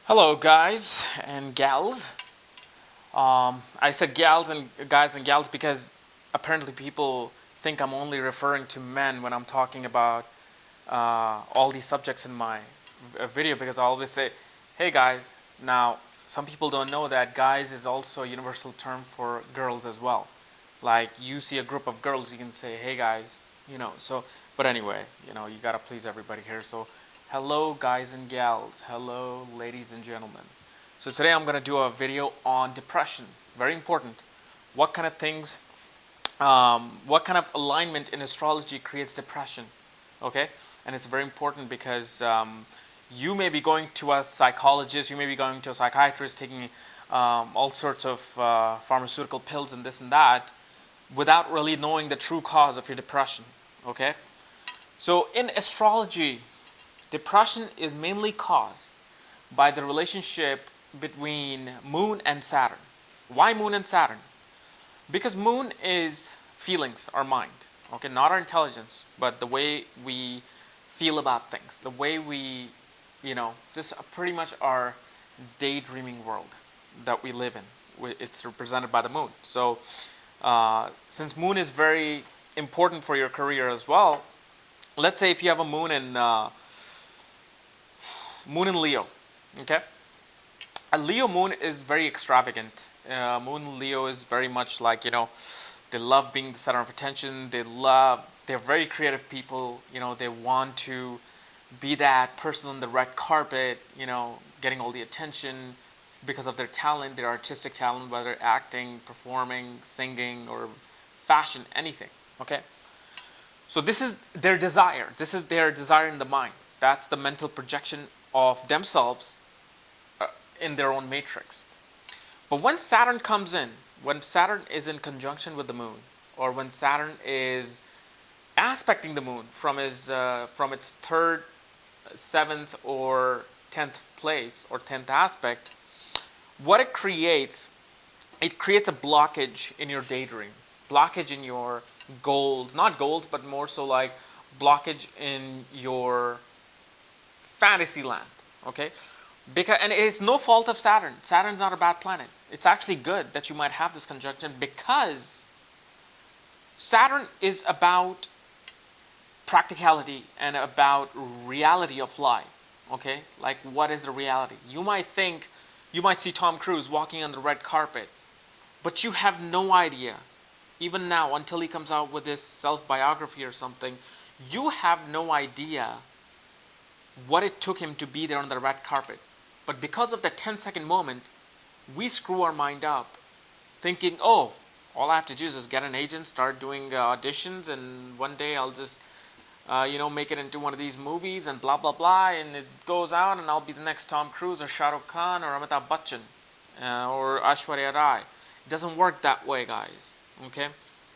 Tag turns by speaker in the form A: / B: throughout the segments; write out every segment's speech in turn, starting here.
A: Hello, guys and gals. I said gals and guys and gals because apparently people think I'm only referring to men when I'm talking about all these subjects in my video because I always say, hey guys. Now, some people don't know that guys is also a universal term for girls as well. Like you see a group of girls, you can say, hey guys, but anyway, you gotta please everybody here. So, hello, guys and gals. Hello, ladies and gentlemen. So, today I'm gonna do a video on depression. Very important. What kind of things, what kind of alignment in astrology creates depression? Okay? And it's very important because you may be going to a psychologist, you may be going to a psychiatrist, taking all sorts of pharmaceutical pills and this and that without really knowing the true cause of your depression. Okay? So in astrology, depression is mainly caused by the relationship between Moon and Saturn. Why Moon and Saturn? Because Moon is feelings, our mind. Okay, not our intelligence, but the way we feel about things, the way we, just pretty much our daydreaming world that we live in. It's represented by the Moon. So since Moon is very important for your career as well, let's say if you have a Moon in Leo, okay, a Leo Moon is very extravagant. Moon Leo is very much like they love being the center of attention. They're very creative people. They want to be that person on the red carpet. Getting all the attention because of their talent, their artistic talent, whether acting, performing, singing, or fashion, anything. Okay. So this is their desire. This is their desire in the mind. That's the mental projection of themselves in their own matrix. But when Saturn comes in, when Saturn is in conjunction with the Moon, or when Saturn is aspecting the Moon from its third, seventh, or 10th place or 10th aspect, what it creates a blockage in your daydream, blockage in your goals, not goals, but more so like blockage in your fantasy land. Okay, and it's no fault of Saturn. Saturn's not a bad planet. It's actually good that you might have this conjunction because Saturn is about practicality and about reality of life. Okay, like what is the reality? You might see Tom Cruise walking on the red carpet, but you have no idea, even now, until he comes out with his self-biography or something, you have no idea what it took him to be there on the red carpet. But because of that 10-second moment, we screw our mind up thinking, oh, all I have to do is just get an agent, start doing auditions, and one day I'll just make it into one of these movies and blah, blah, blah, and it goes out and I'll be the next Tom Cruise or Shah Rukh Khan or Amitabh Bachchan or Aishwarya Rai. It doesn't work that way, guys. Okay?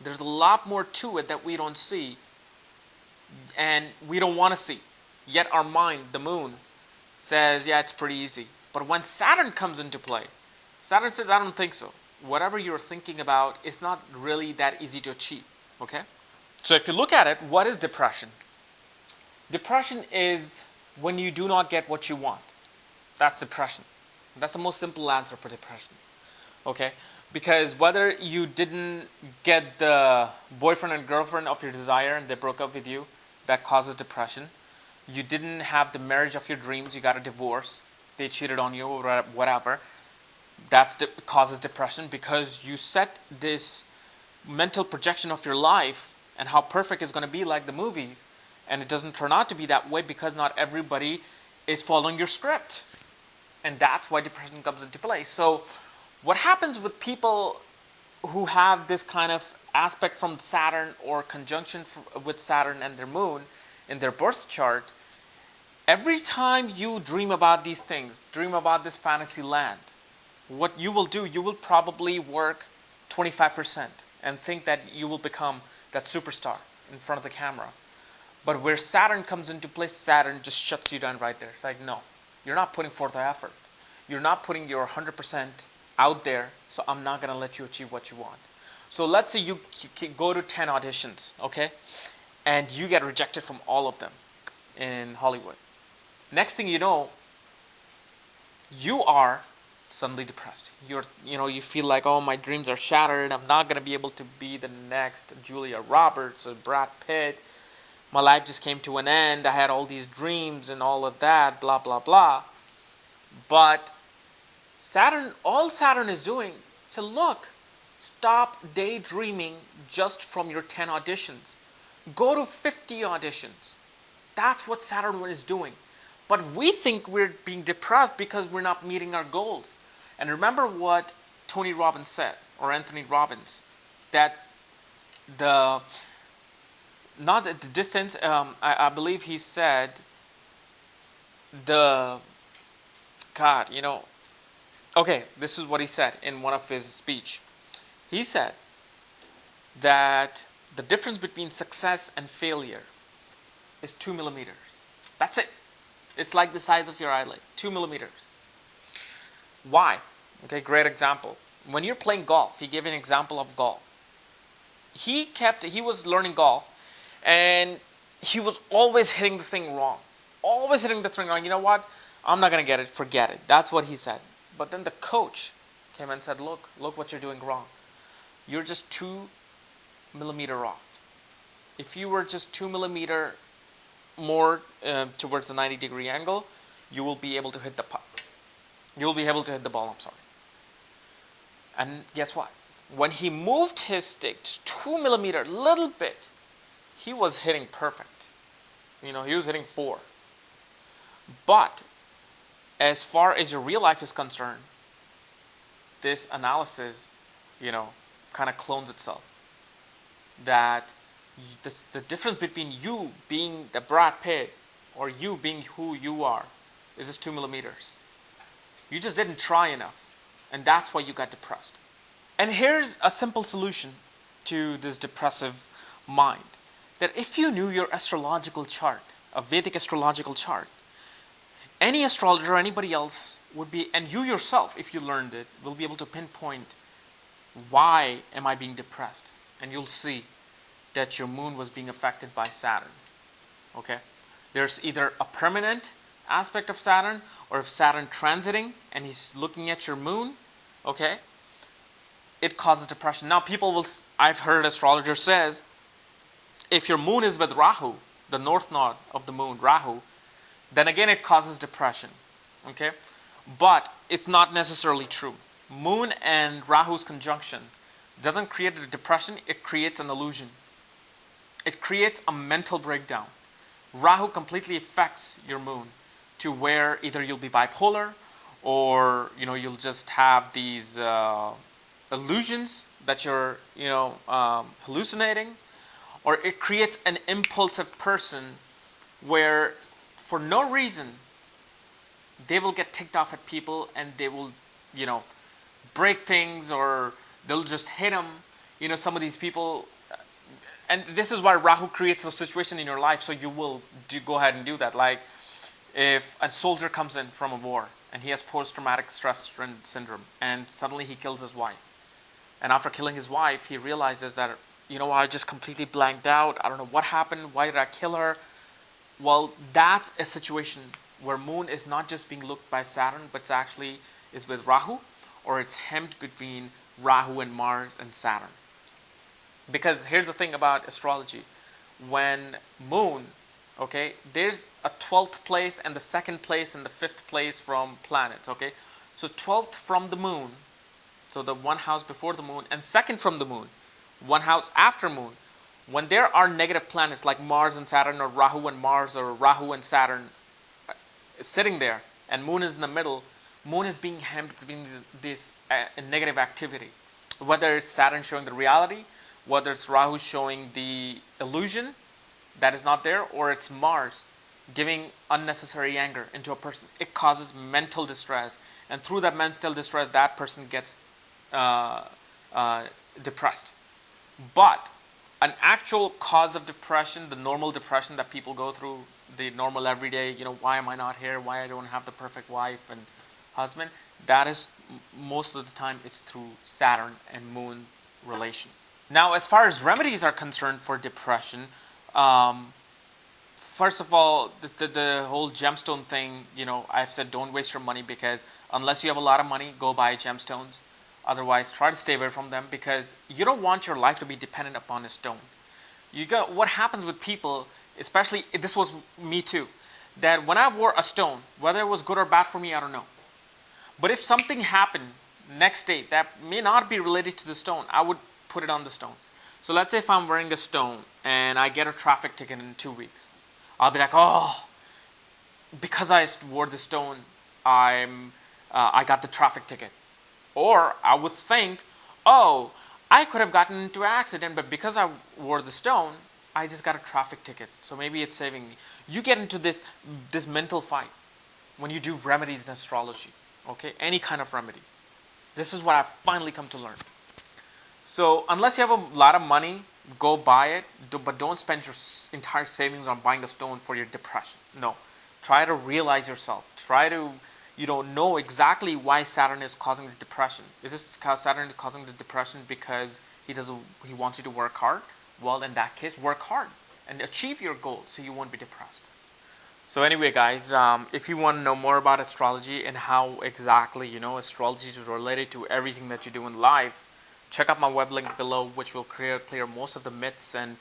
A: There's a lot more to it that we don't see and we don't want to see. Yet our mind, the Moon, says, yeah, it's pretty easy. But when Saturn comes into play, Saturn says, I don't think so. Whatever you're thinking about is not really that easy to achieve. Okay? So if you look at it, what is depression? Depression is when you do not get what you want. That's depression. That's the most simple answer for depression. Okay? Because whether you didn't get the boyfriend and girlfriend of your desire and they broke up with you, that causes depression. You didn't have the marriage of your dreams, you got a divorce, they cheated on you or whatever, that causes depression because you set this mental projection of your life and how perfect it's going to be like the movies, and it doesn't turn out to be that way because not everybody is following your script. And that's why depression comes into play. So what happens with people who have this kind of aspect from Saturn or conjunction with Saturn and their Moon in their birth chart, every time you dream about these things, dream about this fantasy land, what you will do, you will probably work 25% and think that you will become that superstar in front of the camera. But where Saturn comes into place, Saturn just shuts you down right there. It's like, no, you're not putting forth the effort. You're not putting your 100% out there, so I'm not going to let you achieve what you want. So let's say you go to 10 auditions, okay? And you get rejected from all of them in Hollywood. Next thing you know, you are suddenly depressed. You feel like, oh, my dreams are shattered. I'm not gonna be able to be the next Julia Roberts or Brad Pitt. My life just came to an end. I had all these dreams and all of that, blah blah blah. But all Saturn is doing, so look, stop daydreaming just from your 10 auditions. Go to 50 auditions. That's what Saturn is doing. But we think we're being depressed because we're not meeting our goals. And remember what Tony Robbins said, or Anthony Robbins, that the not at the distance. I believe he said the God. Okay, this is what he said in one of his speech. He said that the difference between success and failure is 2 millimeters. That's it. It's like the size of your eyelid, 2 millimeters. Why? Okay, great example. When you're playing golf, he gave an example of golf. He was learning golf, and he was always hitting the thing wrong. Always hitting the thing wrong. You know what? I'm not going to get it. Forget it. That's what he said. But then the coach came and said, look what you're doing wrong. You're just 2 millimeter off. If you were just 2 millimeter more towards the 90-degree angle, you will be able to hit the puck. You will be able to hit the ball, I'm sorry. And guess what? When he moved his stick just 2 millimeter, little bit, he was hitting perfect. He was hitting 4. But as far as your real life is concerned, this analysis, kind of clones itself. That the difference between you being the Brad Pitt or you being who you are is just 2 millimeters. You just didn't try enough, and that's why you got depressed. And here's a simple solution to this depressive mind. That if you knew your astrological chart, a Vedic astrological chart, any astrologer or anybody else would be, and you yourself, if you learned it, will be able to pinpoint why am I being depressed. And you'll see that your moon was being affected by Saturn. Okay? There's either a permanent aspect of Saturn, or if Saturn transiting and he's looking at your moon, okay, it causes depression. Now I've heard astrologers says, if your moon is with Rahu, the north node of the moon, Rahu, then again it causes depression. Okay? But it's not necessarily true. Moon and Rahu's conjunction doesn't create a depression, it creates an illusion. It creates a mental breakdown. Rahu completely affects your moon to where either you'll be bipolar, or you'll just have these illusions that you're hallucinating, or it creates an impulsive person where for no reason they will get ticked off at people, and they will break things, or they'll just hit them. Some of these people, and this is why Rahu creates a situation in your life, so you will go ahead and do that. Like if a soldier comes in from a war and he has post-traumatic stress syndrome, and suddenly he kills his wife, and after killing his wife he realizes that I just completely blanked out, I don't know what happened, why did I kill her. Well, that's a situation where moon is not just being looked by Saturn, but it's actually is with Rahu, or it's hemmed between Rahu and Mars and Saturn. Because here's the thing about astrology. When moon, okay, there's a 12th place and the 2nd place and the 5th place from planets, okay? So 12th from the moon, so the one house before the moon, and 2nd from the moon, one house after moon. When there are negative planets like Mars and Saturn, or Rahu and Mars, or Rahu and Saturn sitting there, and moon is in the middle, moon is being hemmed between this negative activity. Whether it's Saturn showing the reality, whether it's Rahu showing the illusion that is not there, or it's Mars giving unnecessary anger into a person. It causes mental distress, and through that mental distress, that person gets depressed. But an actual cause of depression, the normal depression that people go through, the normal everyday, why am I not here? Why I don't have the perfect wife and husband? That is most of the time it's through Saturn and moon relation. Now, as far as remedies are concerned for depression, first of all, the whole gemstone thing, I've said don't waste your money, because unless you have a lot of money, go buy gemstones. Otherwise, try to stay away from them, because you don't want your life to be dependent upon a stone. What happens with people, especially this was me too, that when I wore a stone, whether it was good or bad for me, I don't know. But if something happened next day that may not be related to the stone, I would put it on the stone. So let's say if I'm wearing a stone and I get a traffic ticket in 2 weeks, I'll be like, oh, because I wore the stone, I got the traffic ticket. Or I would think, oh, I could have gotten into an accident, but because I wore the stone, I just got a traffic ticket. So maybe it's saving me. You get into this mental fight when you do remedies in astrology. Okay, any kind of remedy. This is what I've finally come to learn. So unless you have a lot of money, go buy it, but don't spend your entire savings on buying a stone for your depression. No, try to realize yourself. Try to know exactly why Saturn is causing the depression. Is this because Saturn is causing the depression because he wants you to work hard? Well, in that case, work hard and achieve your goal so you won't be depressed. So anyway, guys, if you want to know more about astrology and how exactly, astrology is related to everything that you do in life, check out my web link below, which will clear most of the myths and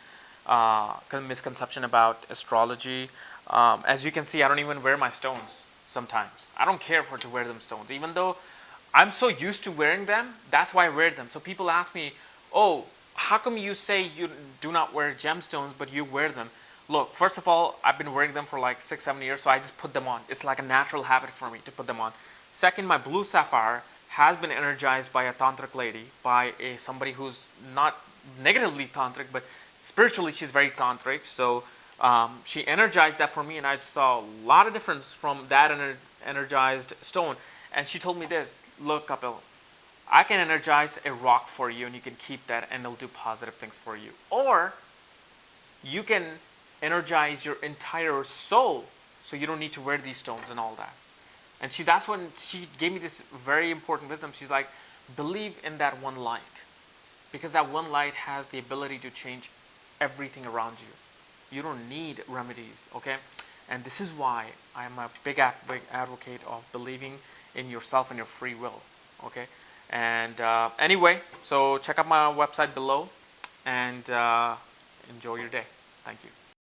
A: misconception about astrology. As you can see, I don't even wear my stones sometimes. I don't care to wear them stones, even though I'm so used to wearing them. That's why I wear them. So people ask me, oh, how come you say you do not wear gemstones, but you wear them? Look, first of all, I've been wearing them for like 6-7 years, so I just put them on. It's like a natural habit for me to put them on. Second, my blue sapphire has been energized by a tantric lady, by somebody who's not negatively tantric, but spiritually she's very tantric. So she energized that for me, and I saw a lot of difference from that energized stone. And she told me this: look, Kapil, I can energize a rock for you, and you can keep that, and it'll do positive things for you. Or you can energize your entire soul, so you don't need to wear these stones and all that. And that's when she gave me this very important wisdom. She's like, believe in that one light, because that one light has the ability to change everything around you. You don't need remedies, okay? And this is why I'm a big advocate of believing in yourself and your free will, okay? And anyway, so check out my website below, and enjoy your day. Thank you.